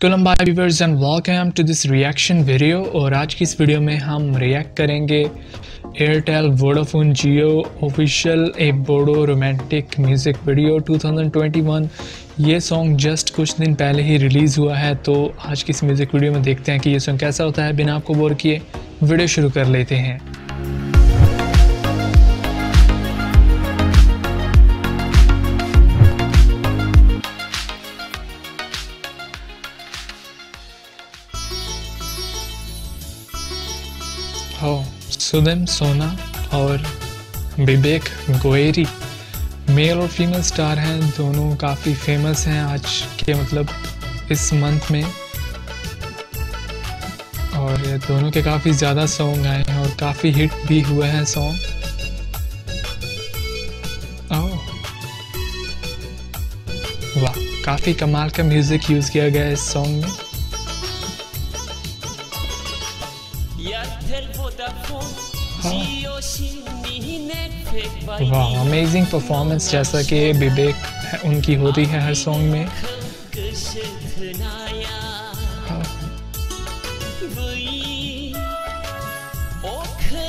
तो लंबाई viewers and welcome to this reaction video. और आज की इस वीडियो में हम रिएक्ट करेंगे एयरटेल वोडाफोन जियो ऑफिशियल ए बोडो रोमांटिक म्यूज़िक वीडियो 2021। ये सॉन्ग जस्ट कुछ दिन पहले ही रिलीज़ हुआ है, तो आज की इस म्यूज़िक वीडियो में देखते हैं कि ये सॉन्ग कैसा होता है। बिना आपको बोर किए वीडियो शुरू कर लेते हैं। सुदिम सोना और विवेक गोयरी मेल और फीमेल स्टार हैं, दोनों काफ़ी फेमस हैं आज के इस मंथ में। और दोनों के काफ़ी ज़्यादा सॉन्ग आए हैं और काफ़ी हिट भी हुए हैं सॉन्ग। वाह, काफ़ी कमाल का म्यूज़िक यूज़ किया गया है इस सॉन्ग में। वाह, अमेजिंग परफॉर्मेंस जैसा कि विवेक उनकी होती है हर सॉन्ग में।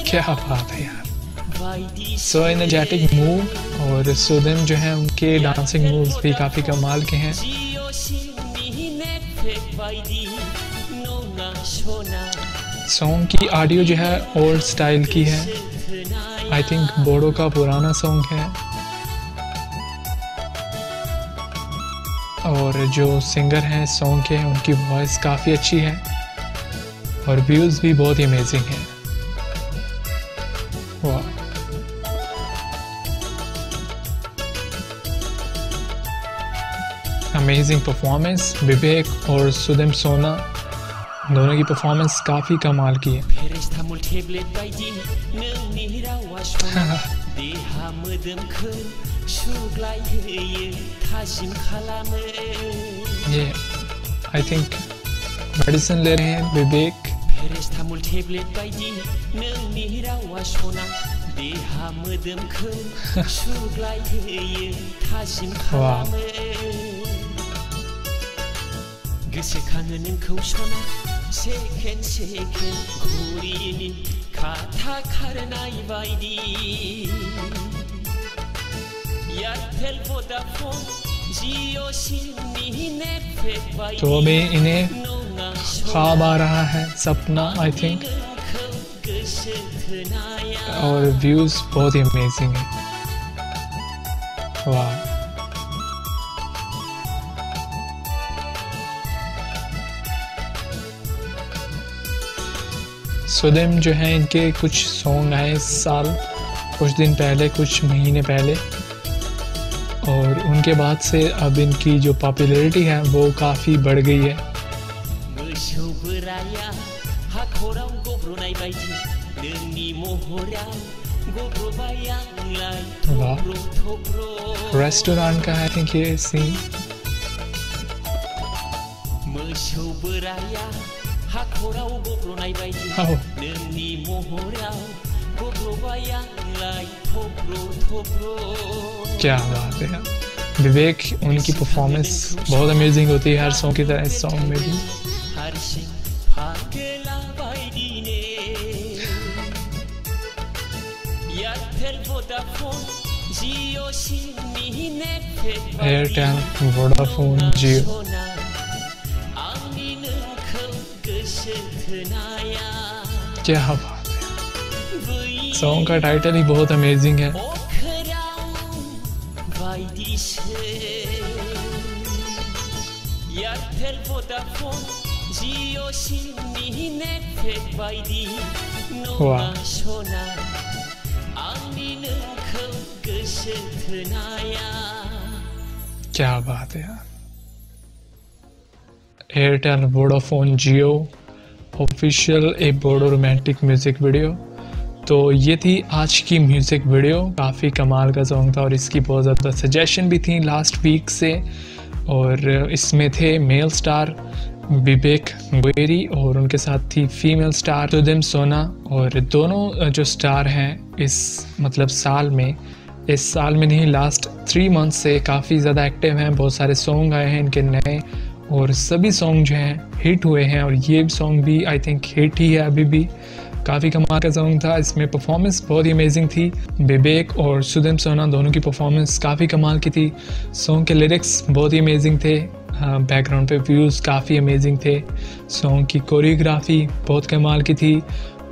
क्या बात है यार, सो एनर्जेटिक मूव। और सुदिम जो है उनके डांसिंग मूव्स भी काफ़ी कमाल के हैं। सॉन्ग की ऑडियो जो है ओल्ड स्टाइल की है, आई थिंक बोडो का पुराना सॉन्ग है। और जो सिंगर हैं सॉन्ग के, उनकी वॉइस काफ़ी अच्छी है और व्यूज़ भी बहुत ही अमेजिंग है। वाह, अमेजिंग परफॉर्मेंस। विवेक और सुदिम सोना दोनों की परफॉर्मेंस काफ़ी कमाल की है। ये आई थिंक मेडिसिन ले रहे हैं विवेक। सेकेंड घुरिनि खाथा खारनाय बायदि एयरटेल वोडाफोन जियो सिमनि नेटवर्क बायदि। तो अभी इन्हें ख्वाब आ रहा है, सपना आई थिंक। और व्यूज़ बहुत ही अमेजिंग है। वाह, सुदिम जो है इनके कुछ सॉन्ग आए इस साल, कुछ दिन पहले, कुछ महीने पहले। और उनके बाद से अब इनकी जो पॉपुलैरिटी है वो काफ़ी बढ़ गई है। वाह, रेस्टोरेंट का है आई थिंक ये सीन। क्या बात है, विवेक उनकी परफॉर्मेंस बहुत अमेजिंग होती है हर सॉन्ग की तरह इस सॉन्ग में भी। एयरटेल वोडाफोन जियो, क्या बात है। सॉन्ग का टाइटल ही बहुत अमेजिंग है। वाह, क्या बात है यार। एयरटेल वोडाफोन जियो ऑफिशियल ए बोडो रोमांटिक म्यूज़िक वीडियो। तो ये थी आज की म्यूज़िक वीडियो, काफ़ी कमाल का सॉन्ग था और इसकी बहुत ज़्यादा सजेशन भी थी लास्ट वीक से। और इसमें थे मेल स्टार विवेक गोयरी और उनके साथ थी फीमेल स्टार सुदिम सोना। और दोनों जो स्टार हैं इस साल में, इस साल में नहीं लास्ट 3 मंथ से काफ़ी ज़्यादा एक्टिव हैं। बहुत सारे सॉन्ग आए हैं इनके नए और सभी सॉन्ग जो हैं हिट हुए हैं और ये सॉन्ग भी आई थिंक हिट ही है अभी भी। काफ़ी कमाल का सॉन्ग था, इसमें परफॉर्मेंस बहुत ही अमेजिंग थी। विवेक और सुदिम सोना दोनों की परफॉर्मेंस काफ़ी कमाल की थी। सॉन्ग के लिरिक्स बहुत ही अमेजिंग थे, बैकग्राउंड पे व्यूज़ काफ़ी अमेजिंग थे। सॉन्ग की कोरियोग्राफी बहुत कमाल की थी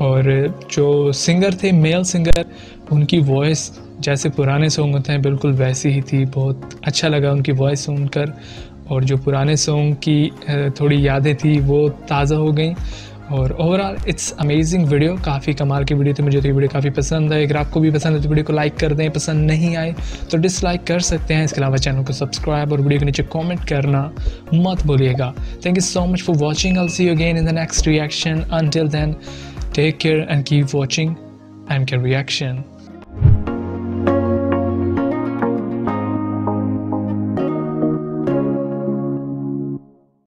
और जो सिंगर थे, मेल सिंगर, उनकी वॉइस जैसे पुराने सॉन्ग होते हैं बिल्कुल वैसी ही थी। बहुत अच्छा लगा उनकी वॉइस सुनकर और जो पुराने सॉन्ग की थोड़ी यादें थी वो ताज़ा हो गई। और ओवरऑल इट्स अमेजिंग वीडियो, काफ़ी कमाल की वीडियो थी। मुझे तो ये वीडियो काफ़ी पसंद है। अगर आपको भी पसंद है तो वीडियो को लाइक कर दें, पसंद नहीं आए तो डिसलाइक कर सकते हैं। इसके अलावा चैनल को सब्सक्राइब और वीडियो के नीचे कमेंट करना मत भूलिएगा। Thank you so much for watching. I will see you again in the next reaction. Until then take care and keep watching MK Reaction।